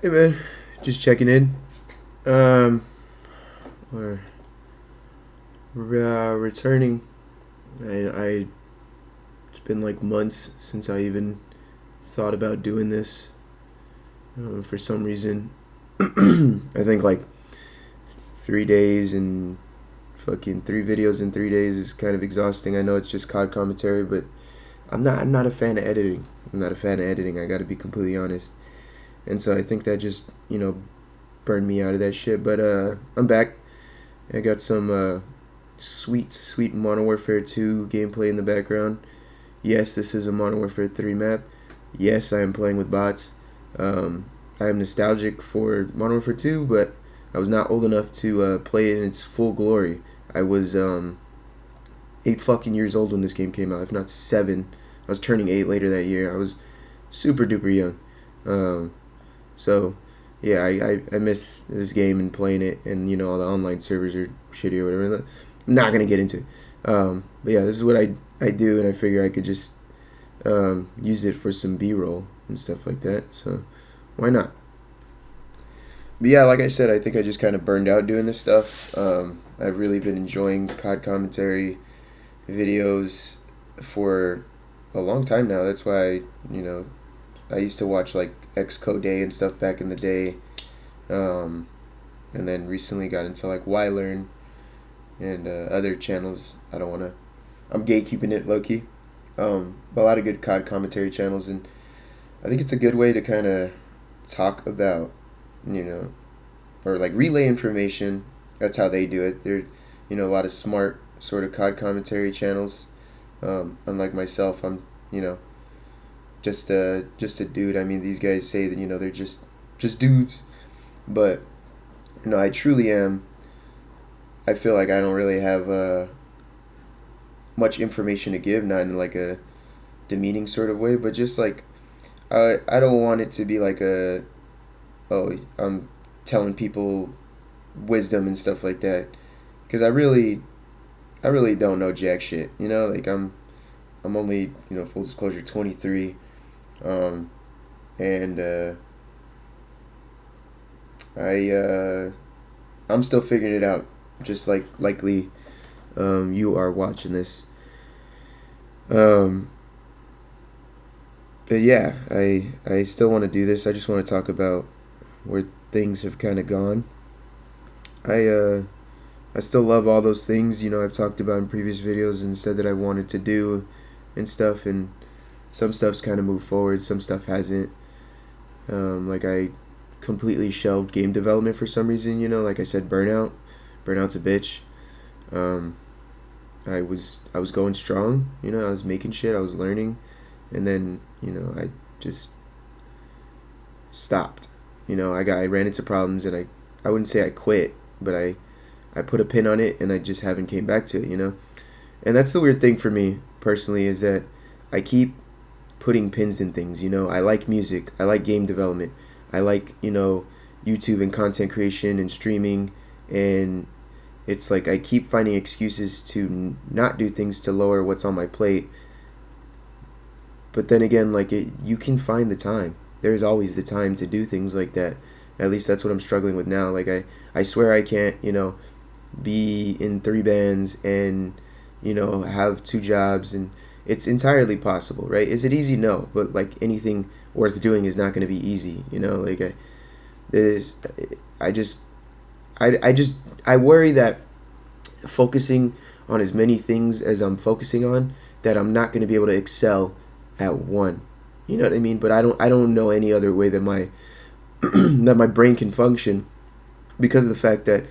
Hey man, just checking in. Um, we're, we're returning. I it's been like months since I even thought about doing this. For some reason, I think like 3 days and fucking 3 videos in 3 days is kind of exhausting. I know it's just COD commentary, but I'm not a fan of editing. I'm not a fan of editing. I got to be completely honest. And so I think that just burned me out of that shit. But I'm back. I got some sweet Modern Warfare 2 gameplay in the background. Yes, this is a Modern Warfare 3 map. Yes, I am playing with bots. I am nostalgic for Modern Warfare 2, but I was not old enough to play it in its full glory. I was 8 fucking years old when this game came out, if not 7. I was turning 8 later that year. I was super duper young. Um, so yeah, I miss this game and playing it, and all the online servers are shitty or whatever. I'm not gonna get into it. But yeah, this is what I do, and I figure I could just use it for some B-roll and stuff like that. So why not? But yeah, like I said, I think I just kind of burned out doing this stuff. I've really been enjoying COD commentary videos for a long time now. That's why I used to watch like Xcode Day and stuff back in the day, um, and then recently got into like YLearn and other channels. I don't want to. I'm gatekeeping it low key. But a lot of good COD commentary channels, and I think it's a good way to kind of talk about, you know, or like relay information. That's how they do it. They're, a lot of smart sort of COD commentary channels. Unlike myself, I'm, just a dude. I mean, these guys say that they're just dudes, but I truly am. I feel like I don't really have much information to give, not in like a demeaning sort of way, but just like I don't want it to be like I'm telling people wisdom and stuff like that, because I really don't know jack shit. Like I'm only full disclosure 23, um, and I I'm still figuring it out, just like likely you are watching this. Um, but yeah, I still want to do this. I just want to talk about where things have kind of gone. I I still love all those things I've talked about in previous videos and said that I wanted to do and stuff, and some stuff's kind of moved forward, some stuff hasn't. Like I completely shelved game development for some reason. Like I said, burnout's a bitch. Um, I was going strong. I was making shit. I was learning, and then I just stopped. I ran into problems, and I wouldn't say I quit, but I put a pin on it, and I just haven't came back to it. And that's the weird thing for me personally, is that I keep putting pins in things. I like music. I like game development. I like YouTube and content creation and streaming, and it's like I keep finding excuses to not do things to lower what's on my plate. But then again, like you can find the time. There's always the time to do things like that. At least that's what I'm struggling with now. Like I swear I can't, be in 3 bands and, have 2 jobs, and it's entirely possible, right? Is it easy? No, but like anything worth doing is not going to be easy, like there's, I just, I just, I worry that focusing on as many things as I'm focusing on, that I'm not going to be able to excel at one. You know what I mean? But I don't know any other way that my that my brain can function, because of the fact that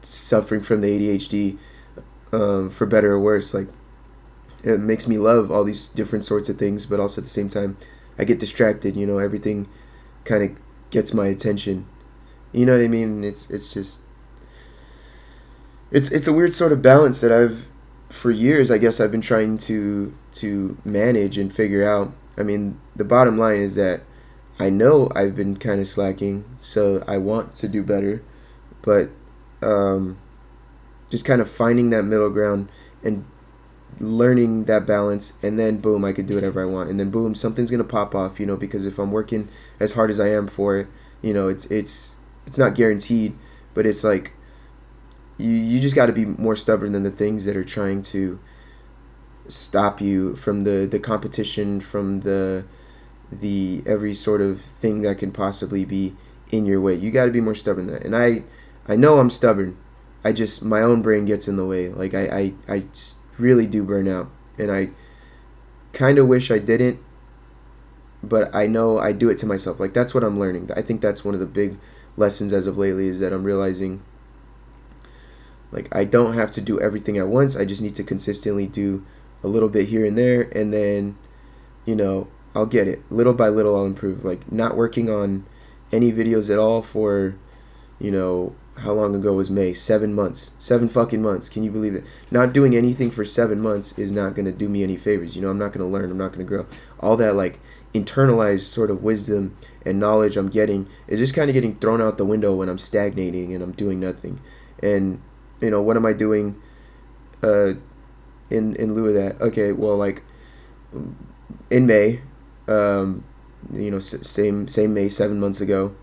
suffering from the ADHD, for better or worse, like it makes me love all these different sorts of things, but also at the same time I get distracted. Everything kind of gets my attention. You know what I mean? It's just it's a weird sort of balance that for years, I guess I've been trying to manage and figure out. I mean, the bottom line is that I know I've been kind of slacking, so I want to do better, but um, just kind of finding that middle ground and learning that balance, and then I could do whatever I want, and then something's gonna pop off, because if I'm working as hard as I am for it, it's not guaranteed, but it's like you just got to be more stubborn than the things that are trying to stop you from the competition, from the every sort of thing that can possibly be in your way. You got to be more stubborn than that. And I know I'm stubborn. I just, my own brain gets in the way. Like I really do burn out, and I kind of wish I didn't, but I know I do it to myself. Like, that's what I'm learning. I think that's one of the big lessons as of lately, is that I'm realizing, like, I don't have to do everything at once. I just need to consistently do a little bit here and there, and then, I'll get it. Little by little, I'll improve. Like, not working on any videos at all for, how long ago was May? 7 months. 7 fucking months. Can you believe it? Not doing anything for 7 months is not going to do me any favors. I'm not going to learn. I'm not going to grow. All that, like, internalized sort of wisdom and knowledge I'm getting is just kind of getting thrown out the window when I'm stagnating and I'm doing nothing. And, what am I doing in lieu of that? Okay, well, like, in May, same May 7 months ago,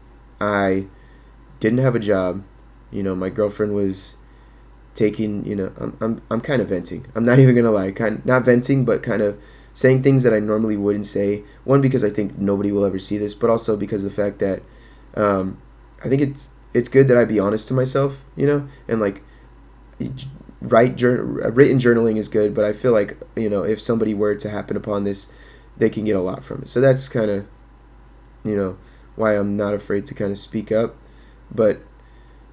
I didn't have a job. My girlfriend was taking, I'm kind of venting. I'm not even gonna lie, not venting, but kind of saying things that I normally wouldn't say. One, because I think nobody will ever see this, but also because of the fact that I think it's good that I be honest to myself, and like written journaling is good, but I feel like if somebody were to happen upon this, they can get a lot from it. So that's kind of why I'm not afraid to kind of speak up. But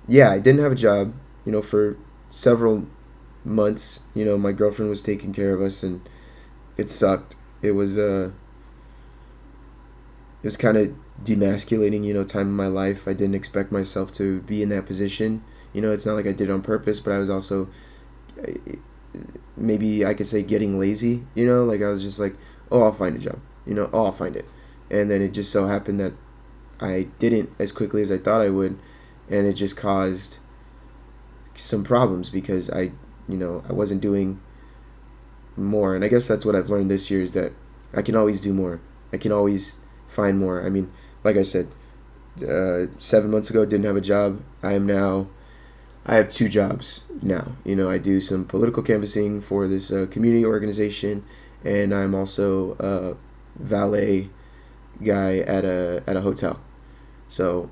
yeah, I didn't have a job, for several months. My girlfriend was taking care of us, and it sucked. It was kind of demasculating, time in my life. I didn't expect myself to be in that position. It's not like I did it on purpose, but I was also, maybe I could say, getting lazy. Like, I was just like, oh, I'll find a job. I'll find it. And then it just so happened that I didn't as quickly as I thought I would, and it just caused some problems because I wasn't doing more. And I guess that's what I've learned this year, is that I can always do more. I can always find more. I mean, like I said, 7 months ago, didn't have a job. I have 2 jobs now. I do some political canvassing for this community organization, and I'm also a valet guy at a hotel. So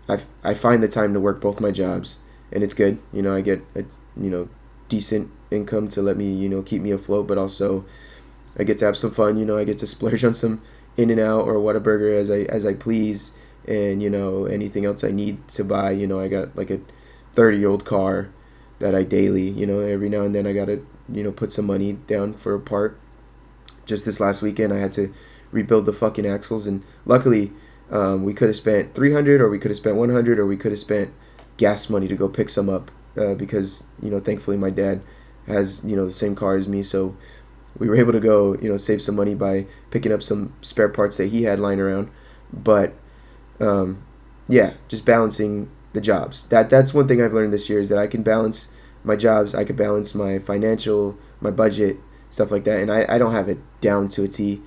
I find the time to work both my jobs, and it's good. I get a decent income to let me keep me afloat, but also I get to have some fun. I get to splurge on some In-N-Out or Whataburger as I please, and anything else I need to buy. I got like a 30-year-old car that I daily, every now and then I gotta put some money down for a part. Just this last weekend, I had to rebuild the fucking axles, and luckily we could have spent $300, or we could have spent $100, or we could have spent gas money to go pick some up, because thankfully my dad has the same car as me, so we were able to go save some money by picking up some spare parts that he had lying around. But yeah, just balancing the jobs. That's one thing I've learned this year, is that I can balance my jobs, I could balance my financial, my budget, stuff like that, and I don't have it down to a T.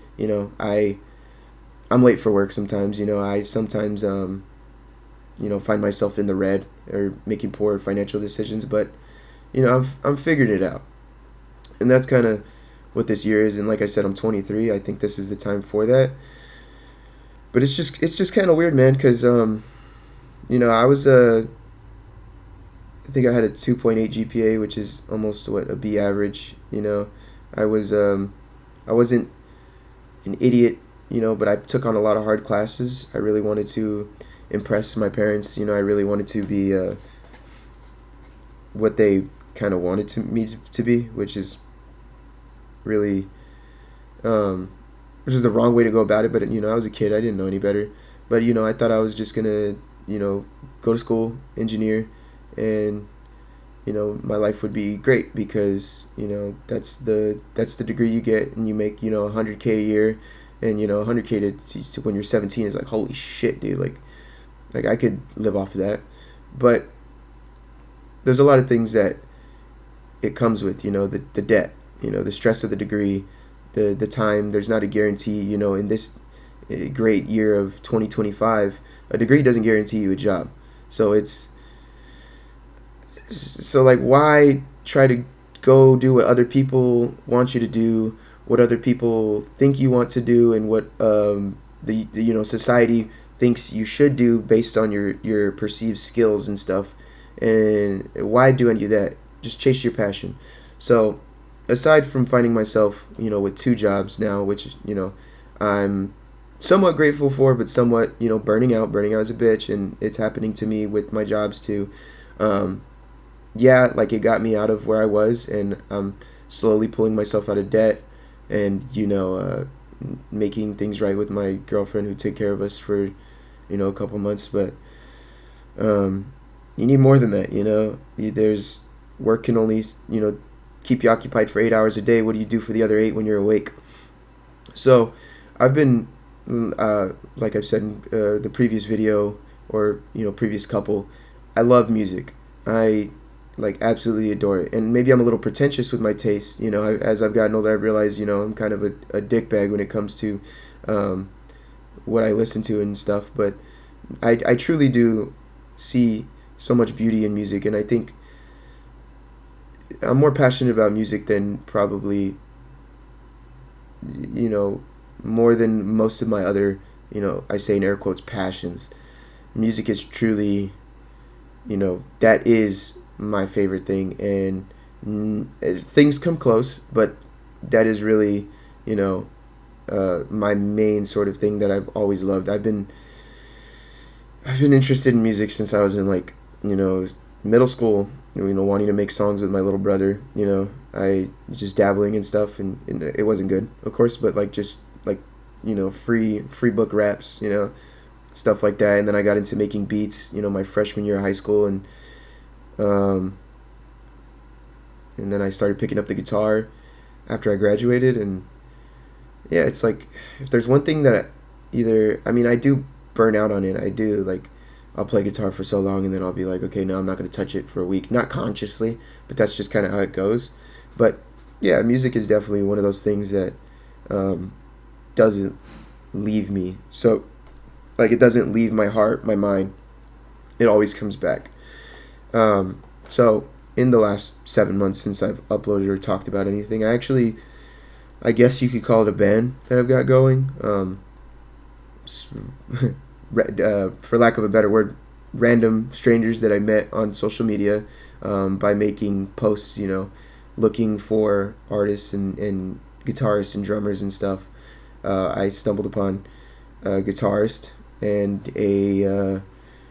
I'm late for work sometimes. I sometimes find myself in the red or making poor financial decisions, but I'm figuring it out, and that's kind of what this year is. And like I said, I'm 23. I think this is the time for that. But it's just kind of weird, man, because I was I think I had a 2.8 GPA, which is almost a B average. I wasn't an idiot, but I took on a lot of hard classes. I really wanted to impress my parents. I really wanted to be what they kind of wanted me to be, which is really, which is the wrong way to go about it. But I was a kid. I didn't know any better. But I thought I was just gonna go to school, engineer, and my life would be great, because that's the degree you get, and you make 100K a year, and 100K to when you're 17 is like, holy shit, dude. Like I could live off of that. But there's a lot of things that it comes with, the debt, the stress of the degree, the time. There's not a guarantee, in a great year of 2025, a degree doesn't guarantee you a job. So like, why try to go do what other people want you to do, what other people think you want to do, and what the society thinks you should do based on your perceived skills and stuff. And why do any of that? Just chase your passion. So aside from finding myself, with two jobs now, which I'm somewhat grateful for, but somewhat, burning out as a bitch, and it's happening to me with my jobs too. Yeah, like, it got me out of where I was, and I'm slowly pulling myself out of debt, and making things right with my girlfriend, who took care of us for a couple months. But you need more than that. There's work can only keep you occupied for 8 hours a day. What do you do for the other 8 when you're awake? So I've been, like I've said in the previous video, or previous couple, I love music. I absolutely adore it. And maybe I'm a little pretentious with my taste. As I've gotten older, I've realized I'm kind of a dickbag when it comes to what I listen to and stuff. But I truly do see so much beauty in music, and I think I'm more passionate about music than probably more than most of my other, I say in air quotes, passions. Music is truly, that is my favorite thing, and things come close, but that is really, my main sort of thing that I've always loved. I've been interested in music since I was in middle school, wanting to make songs with my little brother. I just dabbling and stuff, and it wasn't good, of course, but just free book raps, stuff like that. And then I got into making beats, my freshman year of high school, and then I started picking up the guitar after I graduated. And yeah, it's like, if there's one thing that I do burn out on it. I do, I'll play guitar for so long, and then I'll be like, okay, no, I'm not going to touch it for a week. Not consciously, but that's just kind of how it goes. But yeah, music is definitely one of those things that doesn't leave me. So, it doesn't leave my heart, my mind. It always comes back. So in the last 7 months since I've uploaded or talked about anything, I guess you could call it a band that I've got going. For lack of a better word, random strangers that I met on social media, by making posts, looking for artists and guitarists and drummers and stuff. I stumbled upon a guitarist and a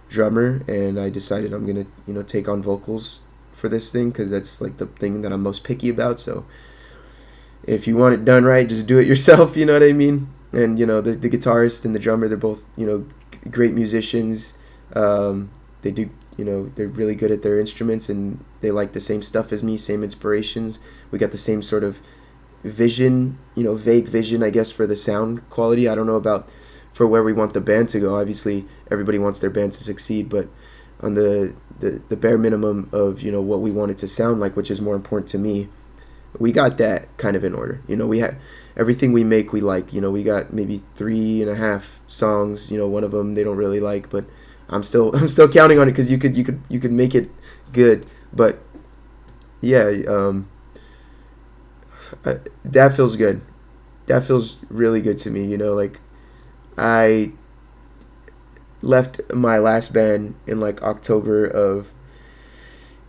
drummer, and I decided I'm gonna take on vocals for this thing, because that's the thing that I'm most picky about. So if you want it done right, just do it yourself. You know what I mean? And the guitarist and the drummer, they're both great musicians. They do, they're really good at their instruments, and they like the same stuff as me, same inspirations. We got the same sort of vision, vague vision, I guess, for the sound quality. I don't know about for where we want the band to go. Obviously, everybody wants their band to succeed, but on the bare minimum of, what we want it to sound like, which is more important to me, we got that kind of in order. We had everything we make, we like. We got maybe 3.5 songs. One of them they don't really like, but I'm still counting on it, because you could make it good. But yeah, that feels good. That feels really good to me. I left my last band in October of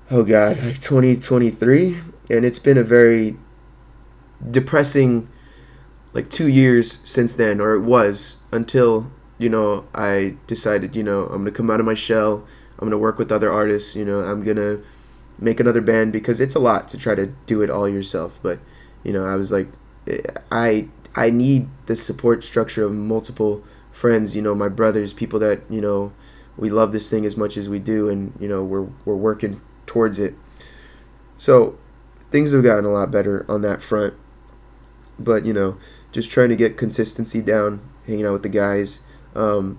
2023, and it's been a very depressing 2 years since then, or it was, until I decided I'm gonna come out of my shell. I'm gonna work with other artists. I'm gonna make another band, because it's a lot to try to do it all yourself. But I was like, I need the support structure of multiple friends, my brothers, people that we love this thing as much as we do, and we're working towards it. So things have gotten a lot better on that front, but just trying to get consistency down, hanging out with the guys. One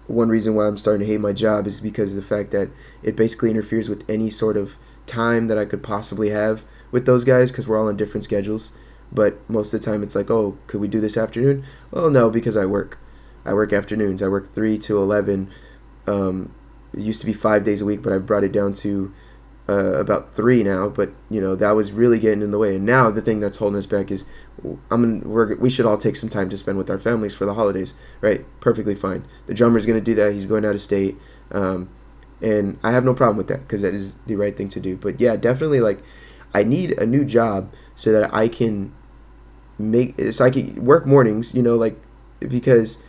reason why I'm starting to hate my job is because of the fact that it basically interferes with any sort of time that I could possibly have with those guys, because we're all on different schedules. But most of the time it's like, oh, could we do this afternoon? Well, no, because I work afternoons. I work 3 to 11. It used to be 5 days a week, but I brought it down to about 3 now. But that was really getting in the way. And now the thing that's holding us back is we should all take some time to spend with our families for the holidays, right? Perfectly fine. The drummer's gonna do that. He's going out of state, and I have no problem with that because that is the right thing to do. But yeah, definitely, like, I need a new job so that I can work mornings. Like, because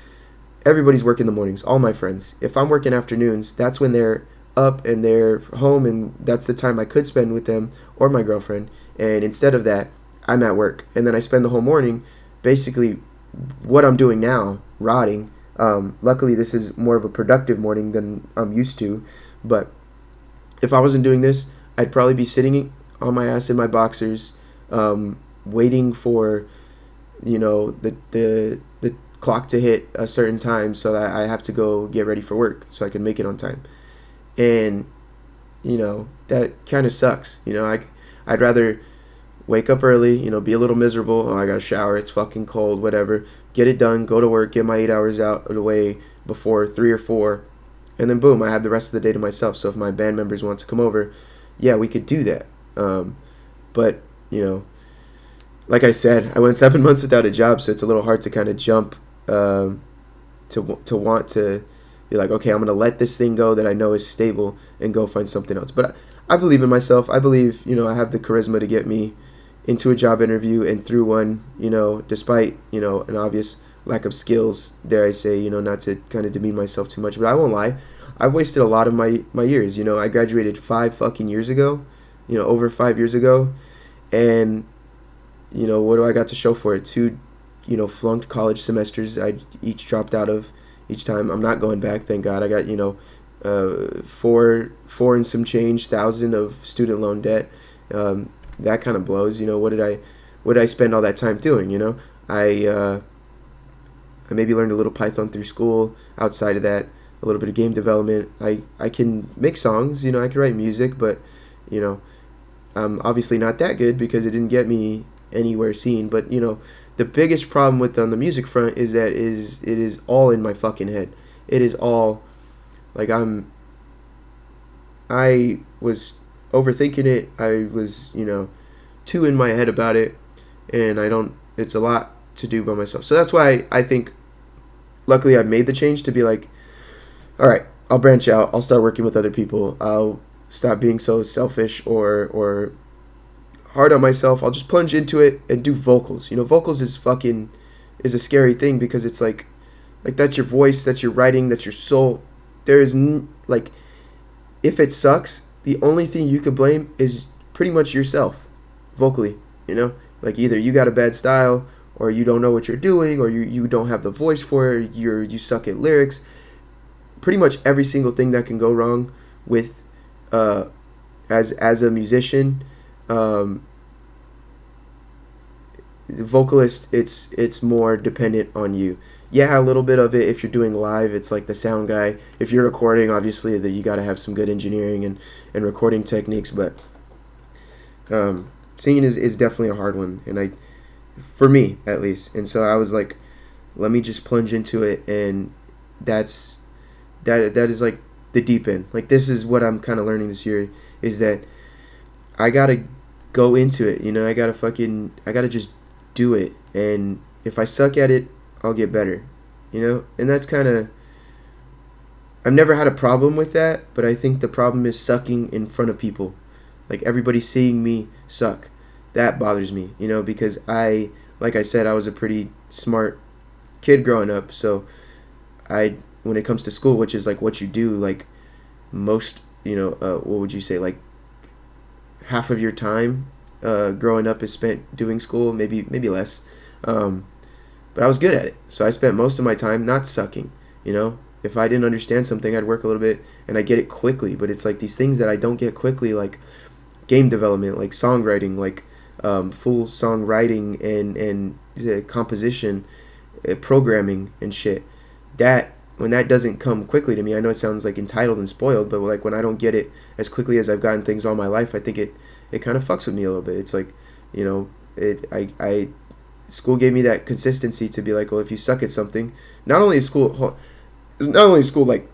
everybody's working the mornings, all my friends. If I'm working afternoons, that's when they're up and they're home, and that's the time I could spend with them or my girlfriend. And instead of that, I'm at work, and then I spend the whole morning basically what I'm doing now, rotting. Luckily, this is more of a productive morning than I'm used to, but if I wasn't doing this, I'd probably be sitting on my ass in my boxers, waiting for the clock to hit a certain time so that I have to go get ready for work so I can make it on time. And that kind of sucks. I'd rather wake up early, be a little miserable. Oh, I gotta shower, it's fucking cold, whatever. Get it done, go to work, get my 8 hours out of the way before 3 or 4, and then boom, I have the rest of the day to myself. So if my band members want to come over, yeah, we could do that. But like I said, I went 7 months without a job, so it's a little hard to kind of jump to want to be like, okay, I'm gonna let this thing go that I know is stable and go find something else. But I believe in myself. I believe I have the charisma to get me into a job interview and through one. Despite an obvious lack of skills, dare I say, not to kind of demean myself too much. But I won't lie, I've wasted a lot of my years. I graduated 5 fucking years ago. Over 5 years ago, and what do I got to show for it? 2 flunked college semesters I each dropped out of each time. I'm not going back, thank God. I got four and some change thousand of student loan debt. That kind of blows. What did I spend all that time doing? I maybe learned a little Python through school. Outside of that, a little bit of game development. I can make songs. I can write music, but I'm obviously not that good because it didn't get me anywhere seen. But the biggest problem with on the music front is that it is all in my fucking head. It is all like I was overthinking it. I was too in my head about it, and it's a lot to do by myself. So that's why I think luckily I've made the change to be like, all right, I'll branch out. I'll start working with other people. I'll stop being so selfish or hard on myself. I'll just plunge into it and do vocals. Vocals is a scary thing because it's like that's your voice, that's your writing, that's your soul. There is like, if it sucks, the only thing you could blame is pretty much yourself, vocally. Like either you got a bad style, or you don't know what you're doing, or you don't have the voice for it, you suck at lyrics. Pretty much every single thing that can go wrong with as a musician. The vocalist, it's more dependent on you. Yeah, a little bit of it if you're doing live, it's like the sound guy. If you're recording, obviously that you got to have some good engineering and recording techniques, but singing is definitely a hard one, and for me at least. And so I was like, let me just plunge into it, and that is like the deep end. Like, this is what I'm kind of learning this year, is that I gotta go into it. I gotta just do it. And if I suck at it, I'll get better. And that's kind of, I've never had a problem with that, but I think the problem is sucking in front of people. Like, everybody seeing me suck. That bothers me, because like I said, I was a pretty smart kid growing up. So when it comes to school, which is like what you do, like most, what would you say, like half of your time growing up is spent doing school, maybe less. But I was good at it, so I spent most of my time not sucking. If I didn't understand something, I'd work a little bit and I get it quickly. But it's like these things that I don't get quickly, like game development, like songwriting, like full song writing and composition, programming and shit. When that doesn't come quickly to me, I know it sounds like entitled and spoiled, but like when I don't get it as quickly as I've gotten things all my life, I think it kind of fucks with me a little bit. It's like, I school gave me that consistency to be like, well, if you suck at something, not only is school like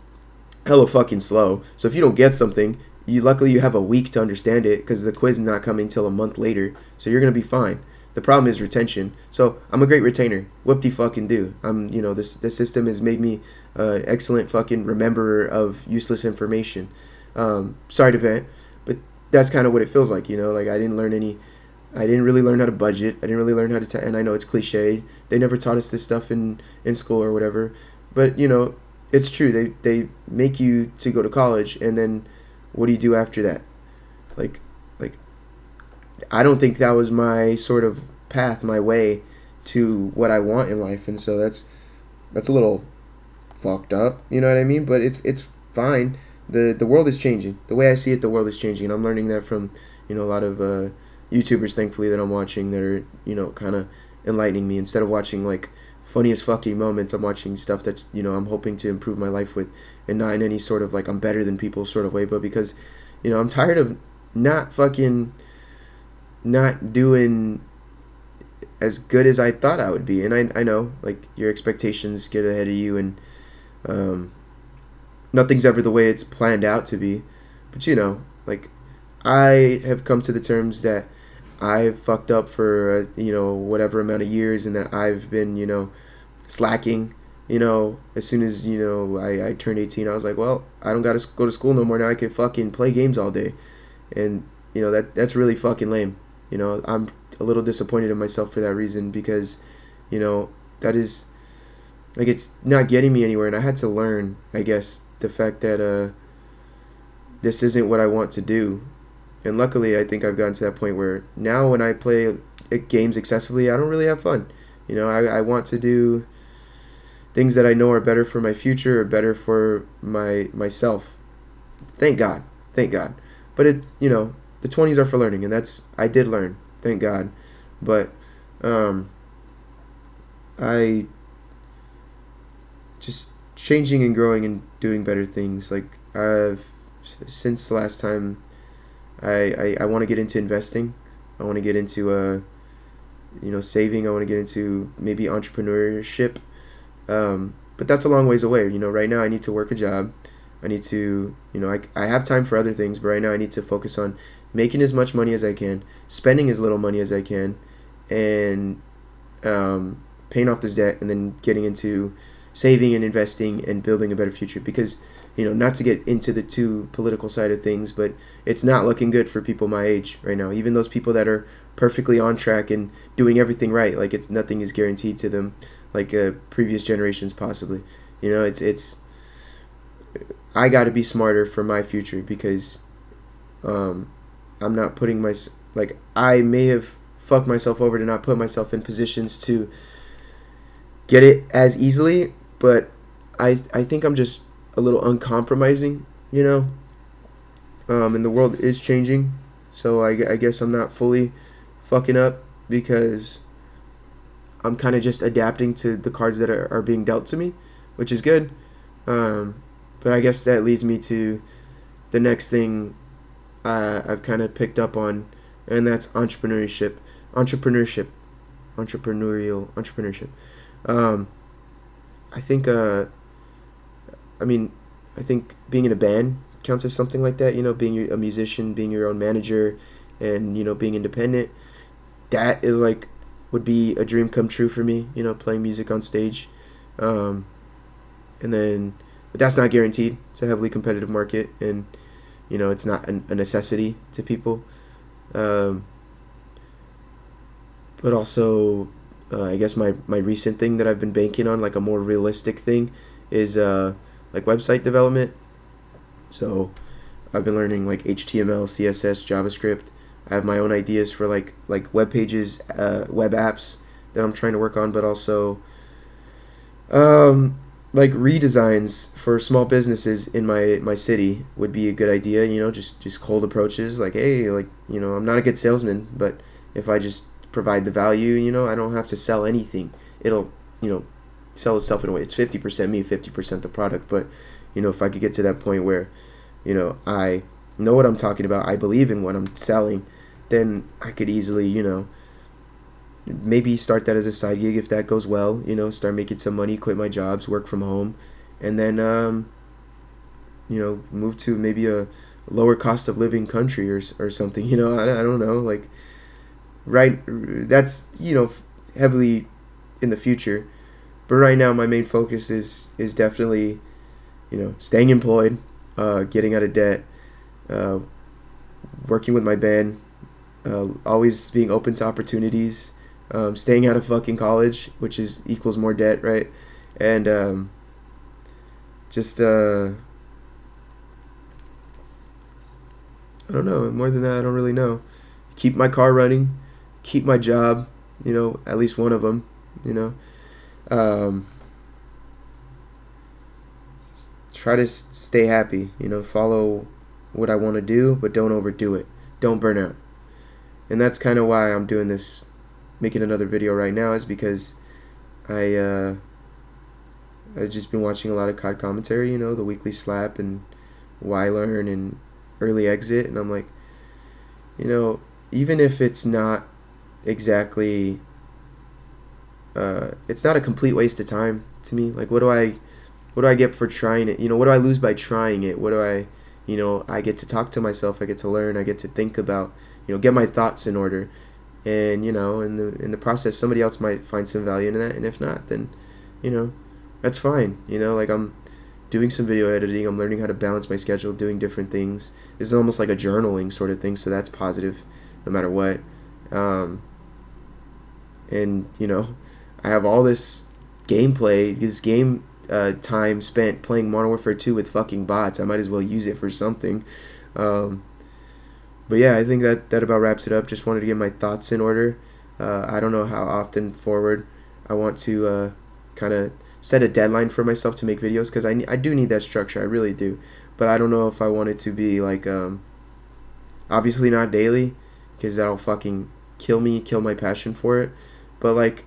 hella fucking slow. So if you don't get something, luckily you have a week to understand it because the quiz is not coming till a month later. So you're gonna be fine. The problem is retention. So I'm a great retainer. Whoop de fucking do. This system has made me excellent fucking rememberer of useless information. Sorry to vent, but that's kind of what it feels like. Like I didn't really learn how to budget. I didn't really learn how to, and I know it's cliche. They never taught us this stuff in school or whatever. But it's true. They make you to go to college, and then what do you do after that? Like like I don't think that was my sort of path, my way to what I want in life, and so that's a little fucked up. You know what I mean? But it's fine. The world is changing. The way I see it, the world is changing, and I'm learning that from a lot of YouTubers, thankfully, that I'm watching that are kind of enlightening me. Instead of watching like funniest fucking moments, I'm watching stuff that's I'm hoping to improve my life with, and not in any sort of like I'm better than people sort of way, but because I'm tired of not doing as good as I thought I would be. And I know like your expectations get ahead of you, and nothing's ever the way it's planned out to be. But like I have come to the terms that I've fucked up for whatever amount of years, and that I've been slacking. As soon as I turned 18, I was like, well, I don't gotta go to school no more now. I can fucking play games all day, and that's really fucking lame. I'm a little disappointed in myself for that reason, because that is like it's not getting me anywhere, and I had to learn, I guess, the fact that this isn't what I want to do. And luckily, I think I've gotten to that point where now when I play games excessively, I don't really have fun. I want to do things that I know are better for my future or better for myself. Thank God. But the 20s are for learning, and I did learn. Thank God. But I just changing and growing and doing better things. Like since the last time, I want to get into investing. I want to get into saving. I want to get into maybe entrepreneurship. But that's a long ways away. Right now I need to work a job. I need to, I have time for other things, but right now I need to focus on making as much money as I can, spending as little money as I can, and paying off this debt, and then getting into saving and investing and building a better future. Because not to get into the too political side of things, but it's not looking good for people my age right now. Even those people that are perfectly on track and doing everything right, like nothing is guaranteed to them, like previous generations possibly. It's I got to be smarter for my future, because I'm not putting I may have fucked myself over to not put myself in positions to get it as easily, but I think I'm just a little uncompromising, and the world is changing, so I guess I'm not fully fucking up, because I'm kind of just adapting to the cards that are being dealt to me, which is good. But I guess that leads me to the next thing I've kind of picked up on, and that's entrepreneurship. I think I think being in a band counts as something like that. Being a musician, being your own manager, and being independent. That is would be a dream come true for me. Playing music on stage, and then, but that's not guaranteed. It's a heavily competitive market, and it's not a necessity to people. But also, I guess my recent thing that I've been banking on, like a more realistic thing, is website development. So I've been learning HTML, CSS, JavaScript. I have my own ideas for like web pages, web apps that I'm trying to work on, but also redesigns for small businesses in my city would be a good idea. Just cold approaches, hey, I'm not a good salesman, but if I just provide the value, I don't have to sell anything. It'll sell itself in a way. It's 50% me, 50% the product. But if I could get to that point where I know what I'm talking about, I believe in what I'm selling, then I could easily maybe start that as a side gig if that goes well. Start making some money, quit my jobs, work from home, and then move to maybe a lower cost of living country or something. I don't know. Like, right, that's heavily in the future, but right now my main focus is definitely staying employed, getting out of debt, uh, working with my band, always being open to opportunities, staying out of fucking college, which is equals more debt, right? And just I don't know. More than that, I don't really know. Keep my car running, keep my job, at least one of them, you know. Um, Try to stay happy, follow what I want to do, but don't overdo it. Don't burn out. And that's kind of why I'm doing this, making another video right now, is because I I've just been watching a lot of COD commentary, the Weekly Slap and Why Learn and Early Exit, and I'm like, even if it's not exactly, it's not a complete waste of time to me. Like, what do I get for trying it? What do I lose by trying it? What do I get to talk to myself. I get to learn. I get to think about, get my thoughts in order, and in the process, somebody else might find some value in that, and if not, then, that's fine. Like, I'm doing some video editing. I'm learning how to balance my schedule, doing different things. This is almost like a journaling sort of thing, so that's positive, no matter what. And I have all this gameplay, this game time spent playing Modern Warfare 2 with fucking bots. I might as well use it for something. But yeah, I think that about wraps it up. Just wanted to get my thoughts in order. I don't know how often forward I want to kind of set a deadline for myself to make videos, because I do need that structure. I really do. But I don't know if I want it to be like, obviously not daily, because that'll fucking kill my passion for it. But like,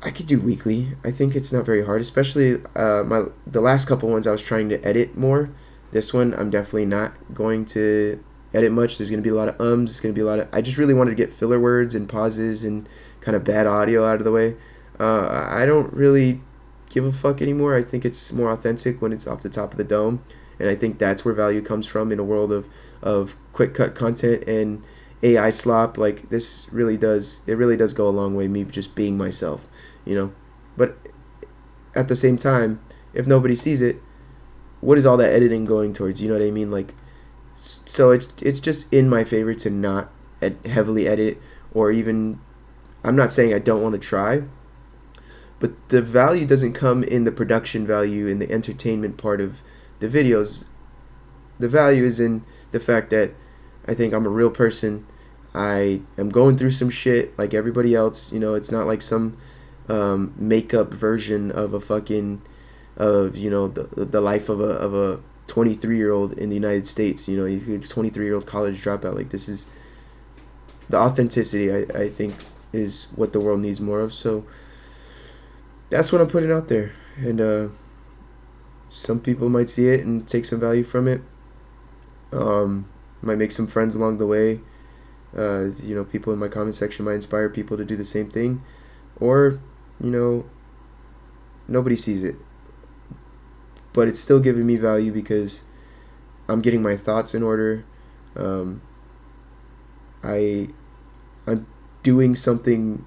I could do weekly. I think it's not very hard, especially the last couple ones I was trying to edit more. This one I'm definitely not going to edit much. There's going to be a lot of ums. There's going to be a lot of... I just really wanted to get filler words and pauses and kind of bad audio out of the way. I don't really give a fuck anymore. I think it's more authentic when it's off the top of the dome, and I think that's where value comes from in a world of quick cut content and AI slop. Like, this really does go a long way, me just being myself, but at the same time, if nobody sees it, what is all that editing going towards? You know what I mean? Like, so it's just in my favor to not heavily edit, or even, I'm not saying I don't want to try, but the value doesn't come in the production value, in the entertainment part of the videos. The value is in the fact that I think I'm a real person. I am going through some shit like everybody else. It's not like some makeup version of a fucking the life of a 23-year-old in the United States. He's 23-year-old college dropout. Like, this is the authenticity. I think is what the world needs more of. So that's what I'm putting out there, and some people might see it and take some value from it. Might make some friends along the way. People in my comment section might inspire people to do the same thing, or nobody sees it, but it's still giving me value because I'm getting my thoughts in order. I'm doing something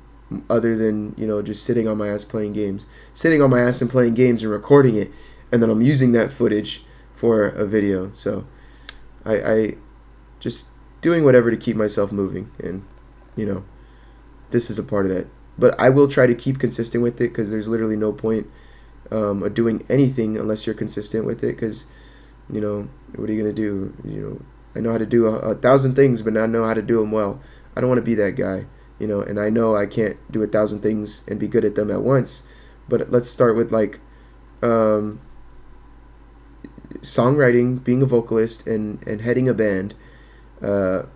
other than just sitting on my ass playing games, and playing games and recording it, and then I'm using that footage for a video. So I just doing whatever to keep myself moving, and this is a part of that. But I will try to keep consistent with it, because there's literally no point of doing anything unless you're consistent with it, because what are you gonna do? I know how to do a thousand things, but not know how to do them well. I don't want to be that guy, and I know I can't do 1,000 things and be good at them at once. But let's start with like songwriting, being a vocalist, and heading a band, and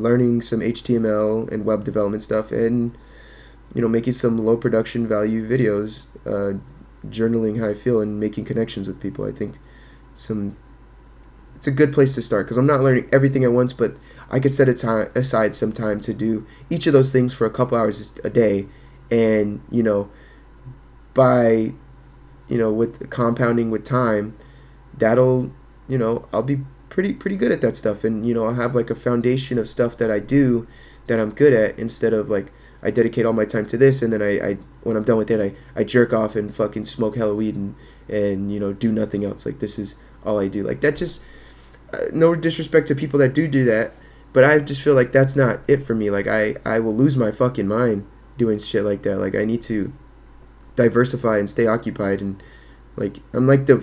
learning some HTML and web development stuff, and making some low production value videos, journaling how I feel, and making connections with people. I think it's a good place to start because I'm not learning everything at once, but I could set aside some time to do each of those things for a couple hours a day, and by with compounding with time, that'll I'll be pretty good at that stuff, and I'll have like a foundation of stuff that I do that I'm good at, instead of like I dedicate all my time to this, and then I when I'm done with it, I jerk off and fucking smoke hella weed and do nothing else. Like, this is all I do. Like, that just no disrespect to people that do that, but I just feel like that's not it for me. Like, I will lose my fucking mind doing shit like that. Like, I need to diversify and stay occupied, and like I'm like the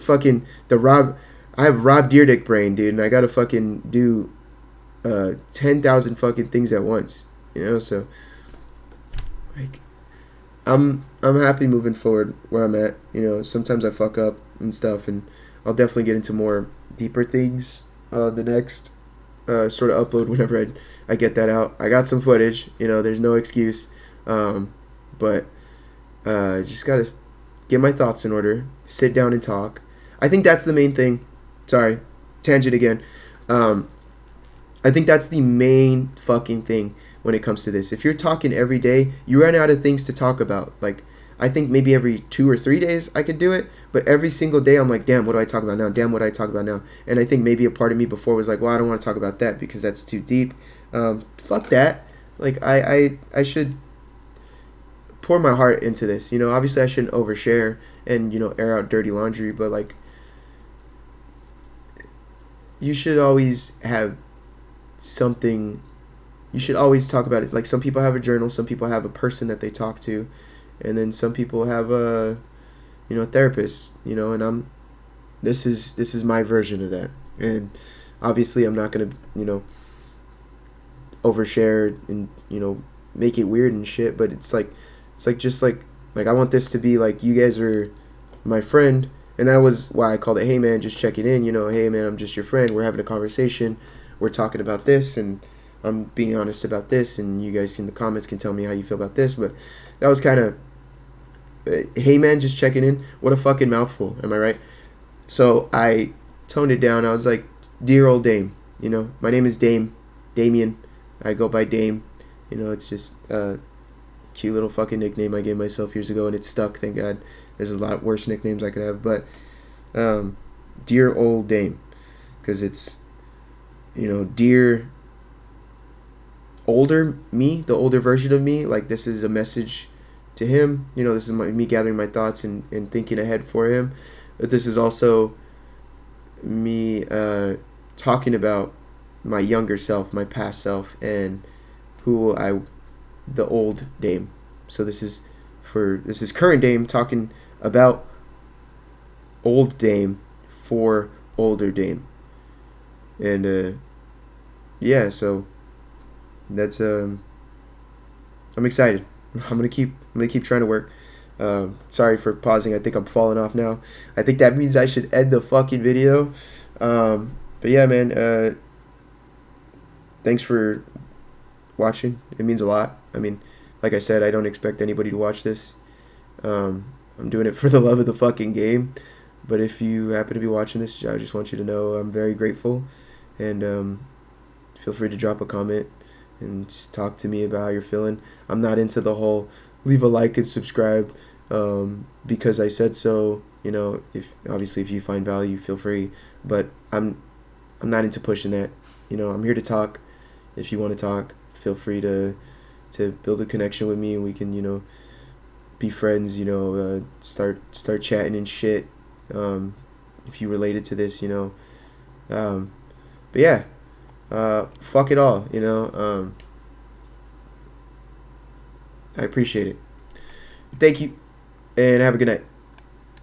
Rob. I have Rob Dyrdek brain, dude, and I gotta fucking do 10,000 fucking things at once. So like I'm happy moving forward where I'm at. Sometimes I fuck up and stuff, and I'll definitely get into more deeper things the next sort of upload whenever I get that out. I got some footage. There's no excuse, but just gotta get my thoughts in order, sit down and talk. I think that's the main thing. Sorry, tangent again. I think that's the main fucking thing when it comes to this. If you're talking every day, you run out of things to talk about. Like, I think maybe every 2 or 3 days I could do it, but every single day I'm like, damn, what do I talk about now? Damn, what do I talk about now? And I think maybe a part of me before was like, well, I don't want to talk about that because that's too deep. Fuck that. Like, I should pour my heart into this. Obviously I shouldn't overshare and air out dirty laundry, but like, you should always have something. You should always talk about it. Like, some people have a journal, some people have a person that they talk to, and then some people have a therapist. And this is my version of that. And obviously I'm not gonna overshare and make it weird and shit, but it's like I want this to be like, you guys are my friend, and that was why I called it, hey man, just checking in. Hey man, I'm just your friend, we're having a conversation, we're talking about this, and I'm being honest about this, and you guys in the comments can tell me how you feel about this. But that was kind of hey man, just checking in. What a fucking mouthful, am I right? So I toned it down. I was like, dear old Dame. My name is Damien. I go by Dame. It's just cute little fucking nickname I gave myself years ago, and it stuck, thank God. There's a lot worse nicknames I could have, but dear old Dame, because it's dear older me, the older version of me. Like, this is a message to him. This is me gathering my thoughts and thinking ahead for him, but this is also me talking about my younger self, my past self, and the old Dame. So this is current Dame talking about old Dame for older Dame. And yeah, so that's I'm excited. I'm gonna keep trying to work. Sorry for pausing. I think I'm falling off now. I think that means I should end the fucking video. But yeah, man, thanks for watching. It means a lot. I mean, like I said, I don't expect anybody to watch this. I'm doing it for the love of the fucking game. But if you happen to be watching this, I just want you to know I'm very grateful. And feel free to drop a comment and just talk to me about how you're feeling. I'm not into the whole leave a like and subscribe because I said so. If you find value, feel free. But I'm not into pushing that. I'm here to talk. If you want to talk, feel free to build a connection with me, and we can be friends. Start chatting and shit. If you related to this, but yeah, fuck it all. I appreciate it. Thank you, and have a good night.